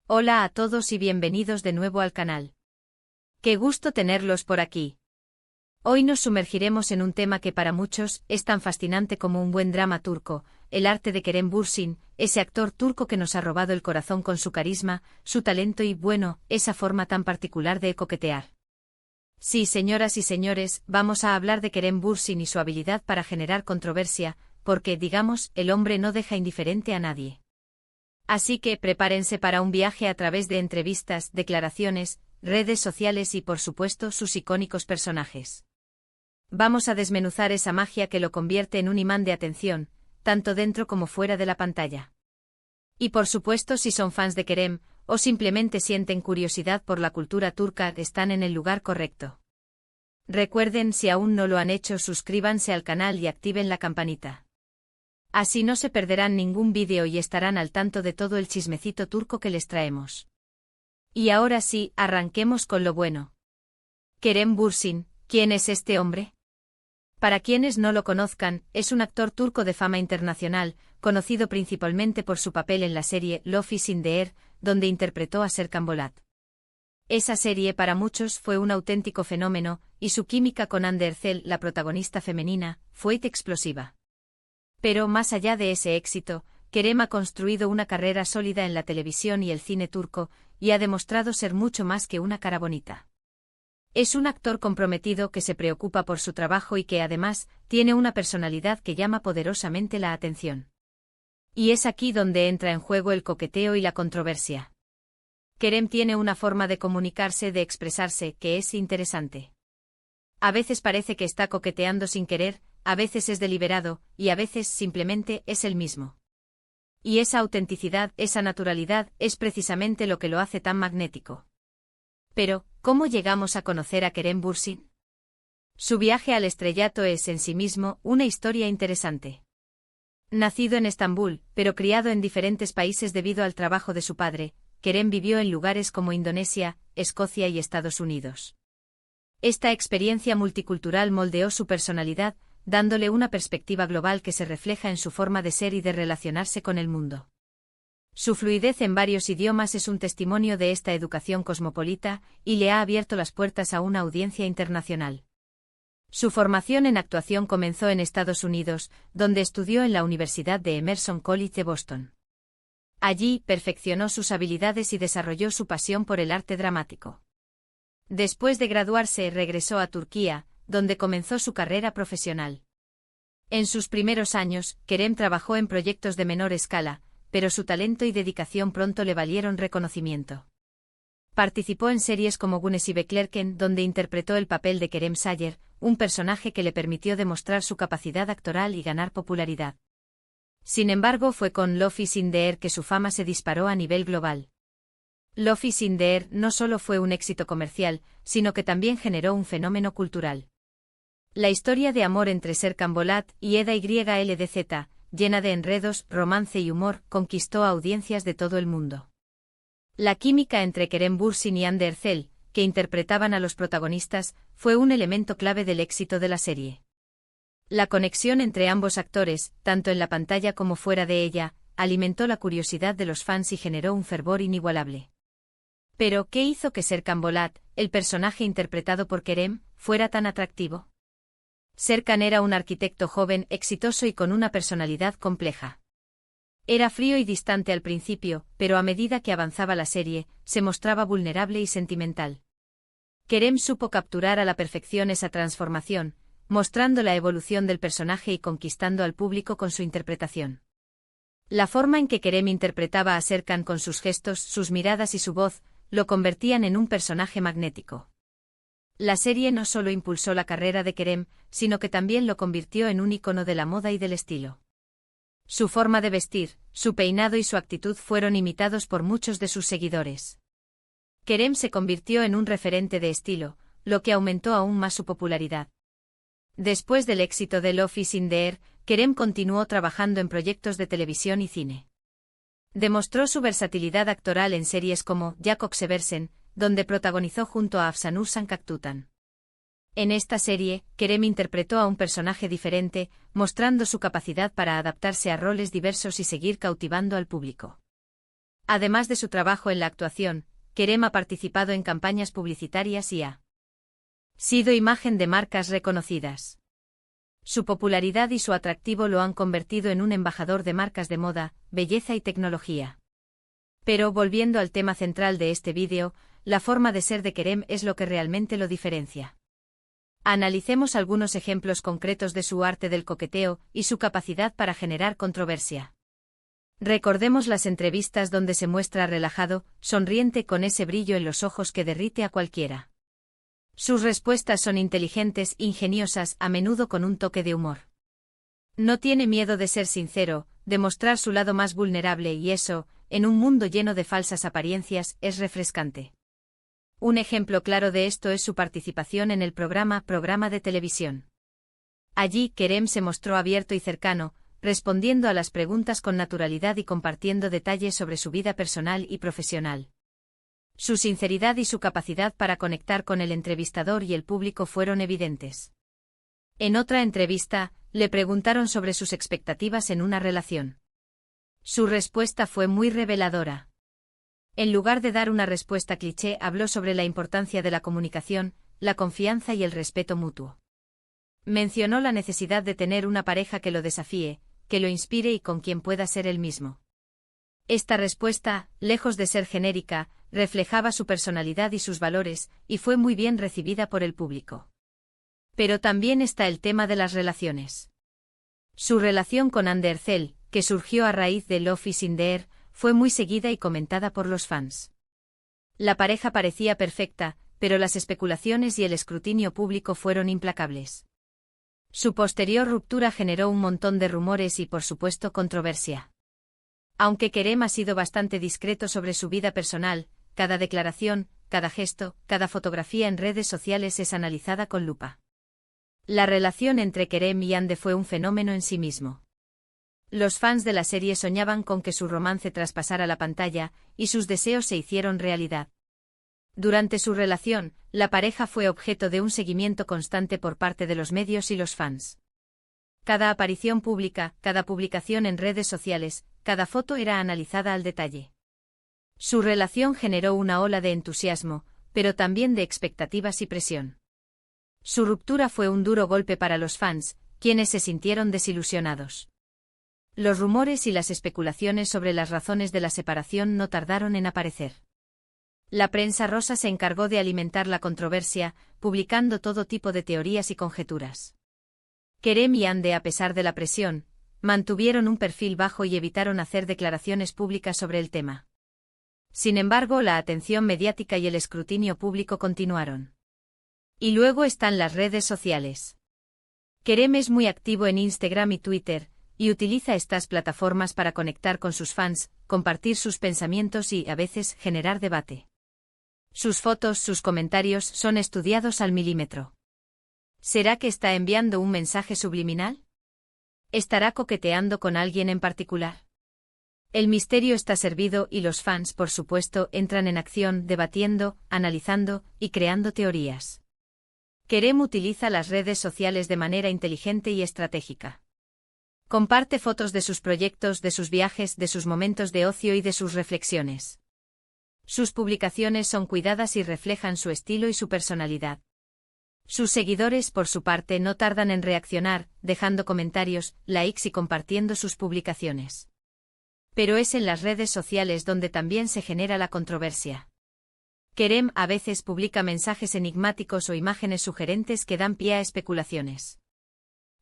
Hola a todos y bienvenidos de nuevo al canal. Qué gusto tenerlos por aquí. Hoy nos sumergiremos en un tema que para muchos es tan fascinante como un buen drama turco, el arte de Kerem Bürsin, ese actor turco que nos ha robado el corazón con su carisma, su talento y, bueno, esa forma tan particular de coquetear. Sí, señoras y señores, vamos a hablar de Kerem Bürsin y su habilidad para generar controversia, porque, digamos, el hombre no deja indiferente a nadie. Así que prepárense para un viaje a través de entrevistas, declaraciones, redes sociales y por supuesto sus icónicos personajes. Vamos a desmenuzar esa magia que lo convierte en un imán de atención, tanto dentro como fuera de la pantalla. Y por supuesto si son fans de Kerem, o simplemente sienten curiosidad por la cultura turca, están en el lugar correcto. Recuerden, si aún no lo han hecho, suscríbanse al canal y activen la campanita. Así no se perderán ningún vídeo y estarán al tanto de todo el chismecito turco que les traemos. Y ahora sí, arranquemos con lo bueno. Kerem Bürsin, ¿quién es este hombre? Para quienes no lo conozcan, es un actor turco de fama internacional, conocido principalmente por su papel en la serie Love is in the Air, donde interpretó a Serkan Bolat. Esa serie para muchos fue un auténtico fenómeno, y su química con Hande Erçel, la protagonista femenina, fue explosiva. Pero más allá de ese éxito, Kerem ha construido una carrera sólida en la televisión y el cine turco, y ha demostrado ser mucho más que una cara bonita. Es un actor comprometido que se preocupa por su trabajo y que además tiene una personalidad que llama poderosamente la atención. Y es aquí donde entra en juego el coqueteo y la controversia. Kerem tiene una forma de comunicarse, de expresarse, que es interesante. A veces parece que está coqueteando sin querer, a veces es deliberado, y a veces simplemente es él mismo. Y esa autenticidad, esa naturalidad, es precisamente lo que lo hace tan magnético. Pero, ¿cómo llegamos a conocer a Kerem Bürsin? Su viaje al estrellato es en sí mismo una historia interesante. Nacido en Estambul, pero criado en diferentes países debido al trabajo de su padre, Kerem vivió en lugares como Indonesia, Escocia y Estados Unidos. Esta experiencia multicultural moldeó su personalidad, dándole una perspectiva global que se refleja en su forma de ser y de relacionarse con el mundo. Su fluidez en varios idiomas es un testimonio de esta educación cosmopolita, y le ha abierto las puertas a una audiencia internacional. Su formación en actuación comenzó en Estados Unidos, donde estudió en la Universidad de Emerson College de Boston. Allí perfeccionó sus habilidades y desarrolló su pasión por el arte dramático. Después de graduarse, regresó a Turquía, donde comenzó su carrera profesional. En sus primeros años, Kerem trabajó en proyectos de menor escala, pero su talento y dedicación pronto le valieron reconocimiento. Participó en series como Güneş y Beklerken, donde interpretó el papel de Kerem Sayer, un personaje que le permitió demostrar su capacidad actoral y ganar popularidad. Sin embargo, fue con Love is in the Air que su fama se disparó a nivel global. Love is in the Air no solo fue un éxito comercial, sino que también generó un fenómeno cultural. La historia de amor entre Serkan Bolat y Eda YLDZ, llena de enredos, romance y humor, conquistó a audiencias de todo el mundo. La química entre Kerem Bürsin y Hande Erçel, que interpretaban a los protagonistas, fue un elemento clave del éxito de la serie. La conexión entre ambos actores, tanto en la pantalla como fuera de ella, alimentó la curiosidad de los fans y generó un fervor inigualable. Pero, ¿qué hizo que Serkan Bolat, el personaje interpretado por Kerem, fuera tan atractivo? Serkan era un arquitecto joven, exitoso y con una personalidad compleja. Era frío y distante al principio, pero a medida que avanzaba la serie, se mostraba vulnerable y sentimental. Kerem supo capturar a la perfección esa transformación, mostrando la evolución del personaje y conquistando al público con su interpretación. La forma en que Kerem interpretaba a Serkan con sus gestos, sus miradas y su voz, lo convertían en un personaje magnético. La serie no solo impulsó la carrera de Kerem, sino que también lo convirtió en un ícono de la moda y del estilo. Su forma de vestir, su peinado y su actitud fueron imitados por muchos de sus seguidores. Kerem se convirtió en un referente de estilo, lo que aumentó aún más su popularidad. Después del éxito de Love is in the Air, Kerem continuó trabajando en proyectos de televisión y cine. Demostró su versatilidad actoral en series como Jakob Seversen, donde protagonizó junto a Afsanur Sankaktutan. En esta serie, Kerem interpretó a un personaje diferente, mostrando su capacidad para adaptarse a roles diversos y seguir cautivando al público. Además de su trabajo en la actuación, Kerem ha participado en campañas publicitarias y ha sido imagen de marcas reconocidas. Su popularidad y su atractivo lo han convertido en un embajador de marcas de moda, belleza y tecnología. Pero volviendo al tema central de este vídeo, la forma de ser de Kerem es lo que realmente lo diferencia. Analicemos algunos ejemplos concretos de su arte del coqueteo y su capacidad para generar controversia. Recordemos las entrevistas donde se muestra relajado, sonriente con ese brillo en los ojos que derrite a cualquiera. Sus respuestas son inteligentes, ingeniosas, a menudo con un toque de humor. No tiene miedo de ser sincero, de mostrar su lado más vulnerable y eso, en un mundo lleno de falsas apariencias, es refrescante. Un ejemplo claro de esto es su participación en el programa de televisión. Allí, Kerem se mostró abierto y cercano, respondiendo a las preguntas con naturalidad y compartiendo detalles sobre su vida personal y profesional. Su sinceridad y su capacidad para conectar con el entrevistador y el público fueron evidentes. En otra entrevista, le preguntaron sobre sus expectativas en una relación. Su respuesta fue muy reveladora. En lugar de dar una respuesta cliché, habló sobre la importancia de la comunicación, la confianza y el respeto mutuo. Mencionó la necesidad de tener una pareja que lo desafíe, que lo inspire y con quien pueda ser él mismo. Esta respuesta, lejos de ser genérica, reflejaba su personalidad y sus valores, y fue muy bien recibida por el público. Pero también está el tema de las relaciones. Su relación con Hande Erçel, que surgió a raíz de Love is in the Air, fue muy seguida y comentada por los fans. La pareja parecía perfecta, pero las especulaciones y el escrutinio público fueron implacables. Su posterior ruptura generó un montón de rumores y, por supuesto, controversia. Aunque Kerem ha sido bastante discreto sobre su vida personal, cada declaración, cada gesto, cada fotografía en redes sociales es analizada con lupa. La relación entre Kerem y Hande fue un fenómeno en sí mismo. Los fans de la serie soñaban con que su romance traspasara la pantalla, y sus deseos se hicieron realidad. Durante su relación, la pareja fue objeto de un seguimiento constante por parte de los medios y los fans. Cada aparición pública, cada publicación en redes sociales, cada foto era analizada al detalle. Su relación generó una ola de entusiasmo, pero también de expectativas y presión. Su ruptura fue un duro golpe para los fans, quienes se sintieron desilusionados. Los rumores y las especulaciones sobre las razones de la separación no tardaron en aparecer. La prensa rosa se encargó de alimentar la controversia, publicando todo tipo de teorías y conjeturas. Kerem y Hande, a pesar de la presión, mantuvieron un perfil bajo y evitaron hacer declaraciones públicas sobre el tema. Sin embargo, la atención mediática y el escrutinio público continuaron. Y luego están las redes sociales. Kerem es muy activo en Instagram y Twitter, y utiliza estas plataformas para conectar con sus fans, compartir sus pensamientos y, a veces, generar debate. Sus fotos, sus comentarios son estudiados al milímetro. ¿Será que está enviando un mensaje subliminal? ¿Estará coqueteando con alguien en particular? El misterio está servido y los fans, por supuesto, entran en acción, debatiendo, analizando y creando teorías. Kerem utiliza las redes sociales de manera inteligente y estratégica. Comparte fotos de sus proyectos, de sus viajes, de sus momentos de ocio y de sus reflexiones. Sus publicaciones son cuidadas y reflejan su estilo y su personalidad. Sus seguidores, por su parte, no tardan en reaccionar, dejando comentarios, likes y compartiendo sus publicaciones. Pero es en las redes sociales donde también se genera la controversia. Kerem a veces publica mensajes enigmáticos o imágenes sugerentes que dan pie a especulaciones.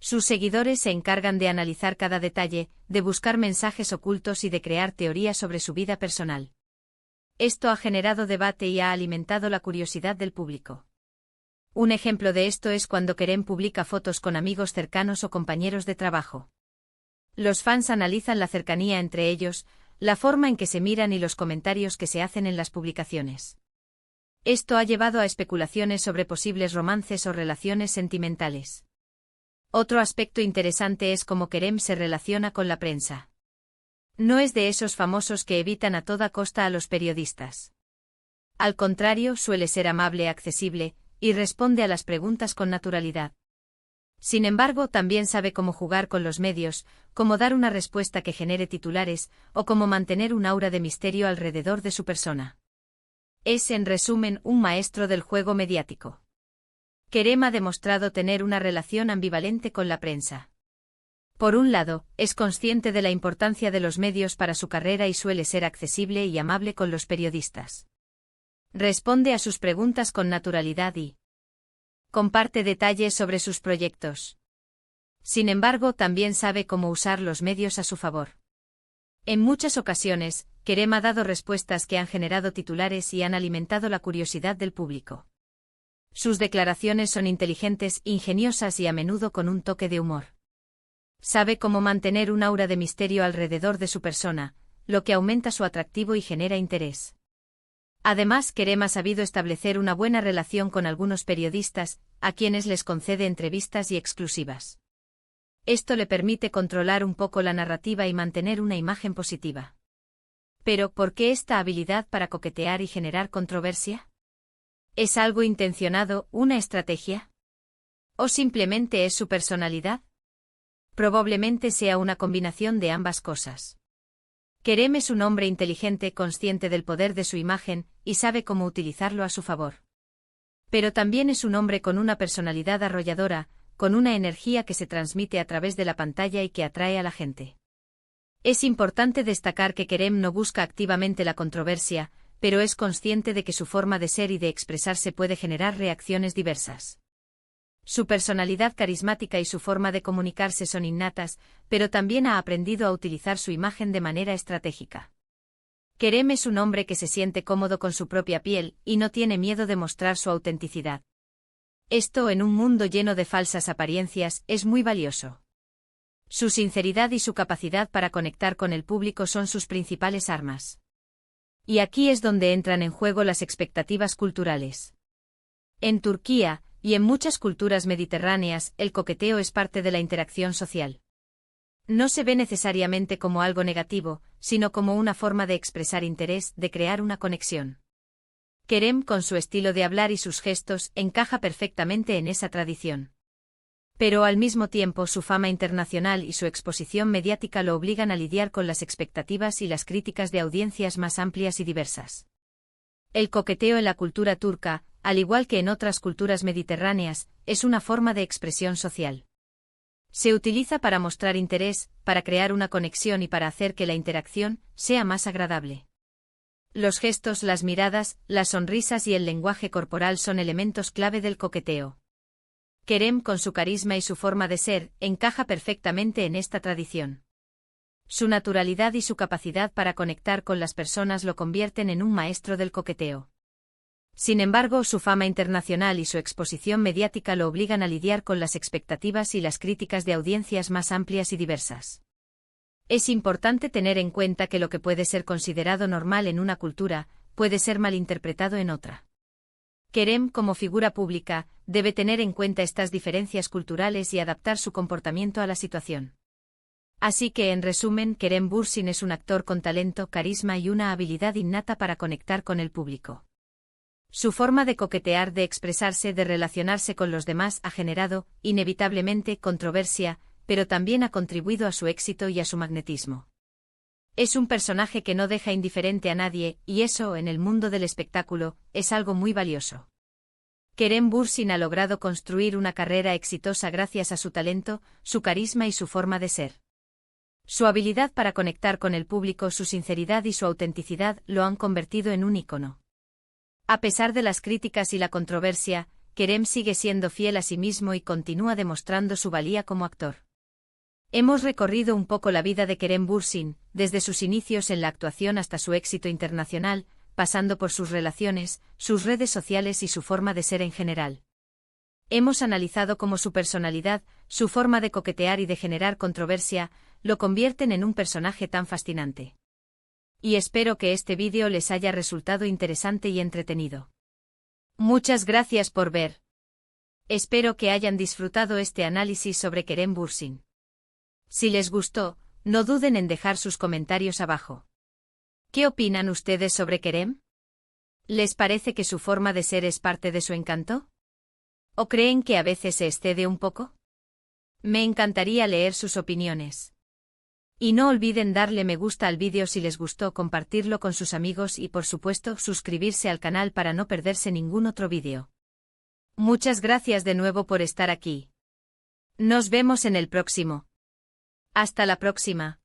Sus seguidores se encargan de analizar cada detalle, de buscar mensajes ocultos y de crear teorías sobre su vida personal. Esto ha generado debate y ha alimentado la curiosidad del público. Un ejemplo de esto es cuando Kerem publica fotos con amigos cercanos o compañeros de trabajo. Los fans analizan la cercanía entre ellos, la forma en que se miran y los comentarios que se hacen en las publicaciones. Esto ha llevado a especulaciones sobre posibles romances o relaciones sentimentales. Otro aspecto interesante es cómo Kerem se relaciona con la prensa. No es de esos famosos que evitan a toda costa a los periodistas. Al contrario, suele ser amable, accesible, y responde a las preguntas con naturalidad. Sin embargo, también sabe cómo jugar con los medios, cómo dar una respuesta que genere titulares, o cómo mantener un aura de misterio alrededor de su persona. Es, en resumen, un maestro del juego mediático. Kerem ha demostrado tener una relación ambivalente con la prensa. Por un lado, es consciente de la importancia de los medios para su carrera y suele ser accesible y amable con los periodistas. Responde a sus preguntas con naturalidad y comparte detalles sobre sus proyectos. Sin embargo, también sabe cómo usar los medios a su favor. En muchas ocasiones, Kerem ha dado respuestas que han generado titulares y han alimentado la curiosidad del público. Sus declaraciones son inteligentes, ingeniosas y a menudo con un toque de humor. Sabe cómo mantener un aura de misterio alrededor de su persona, lo que aumenta su atractivo y genera interés. Además, Kerem ha sabido establecer una buena relación con algunos periodistas, a quienes les concede entrevistas y exclusivas. Esto le permite controlar un poco la narrativa y mantener una imagen positiva. Pero, ¿por qué esta habilidad para coquetear y generar controversia? ¿Es algo intencionado, una estrategia? ¿O simplemente es su personalidad? Probablemente sea una combinación de ambas cosas. Kerem es un hombre inteligente, consciente del poder de su imagen, y sabe cómo utilizarlo a su favor. Pero también es un hombre con una personalidad arrolladora, con una energía que se transmite a través de la pantalla y que atrae a la gente. Es importante destacar que Kerem no busca activamente la controversia, pero es consciente de que su forma de ser y de expresarse puede generar reacciones diversas. Su personalidad carismática y su forma de comunicarse son innatas, pero también ha aprendido a utilizar su imagen de manera estratégica. Kerem es un hombre que se siente cómodo con su propia piel y no tiene miedo de mostrar su autenticidad. Esto, en un mundo lleno de falsas apariencias, es muy valioso. Su sinceridad y su capacidad para conectar con el público son sus principales armas. Y aquí es donde entran en juego las expectativas culturales. En Turquía, y en muchas culturas mediterráneas, el coqueteo es parte de la interacción social. No se ve necesariamente como algo negativo, sino como una forma de expresar interés, de crear una conexión. Kerem, con su estilo de hablar y sus gestos, encaja perfectamente en esa tradición. Pero al mismo tiempo su fama internacional y su exposición mediática lo obligan a lidiar con las expectativas y las críticas de audiencias más amplias y diversas. El coqueteo en la cultura turca, al igual que en otras culturas mediterráneas, es una forma de expresión social. Se utiliza para mostrar interés, para crear una conexión y para hacer que la interacción sea más agradable. Los gestos, las miradas, las sonrisas y el lenguaje corporal son elementos clave del coqueteo. Kerem, con su carisma y su forma de ser, encaja perfectamente en esta tradición. Su naturalidad y su capacidad para conectar con las personas lo convierten en un maestro del coqueteo. Sin embargo, su fama internacional y su exposición mediática lo obligan a lidiar con las expectativas y las críticas de audiencias más amplias y diversas. Es importante tener en cuenta que lo que puede ser considerado normal en una cultura, puede ser malinterpretado en otra. Kerem, como figura pública, debe tener en cuenta estas diferencias culturales y adaptar su comportamiento a la situación. Así que, en resumen, Kerem Bürsin es un actor con talento, carisma y una habilidad innata para conectar con el público. Su forma de coquetear, de expresarse, de relacionarse con los demás ha generado, inevitablemente, controversia, pero también ha contribuido a su éxito y a su magnetismo. Es un personaje que no deja indiferente a nadie, y eso, en el mundo del espectáculo, es algo muy valioso. Kerem Bürsin ha logrado construir una carrera exitosa gracias a su talento, su carisma y su forma de ser. Su habilidad para conectar con el público, su sinceridad y su autenticidad lo han convertido en un ícono. A pesar de las críticas y la controversia, Kerem sigue siendo fiel a sí mismo y continúa demostrando su valía como actor. Hemos recorrido un poco la vida de Kerem Bürsin, desde sus inicios en la actuación hasta su éxito internacional, pasando por sus relaciones, sus redes sociales y su forma de ser en general. Hemos analizado cómo su personalidad, su forma de coquetear y de generar controversia, lo convierten en un personaje tan fascinante. Y espero que este vídeo les haya resultado interesante y entretenido. Muchas gracias por ver. Espero que hayan disfrutado este análisis sobre Kerem Bürsin. Si les gustó, no duden en dejar sus comentarios abajo. ¿Qué opinan ustedes sobre Kerem? ¿Les parece que su forma de ser es parte de su encanto? ¿O creen que a veces se excede un poco? Me encantaría leer sus opiniones. Y no olviden darle me gusta al vídeo si les gustó, compartirlo con sus amigos y por supuesto suscribirse al canal para no perderse ningún otro vídeo. Muchas gracias de nuevo por estar aquí. Nos vemos en el próximo. Hasta la próxima.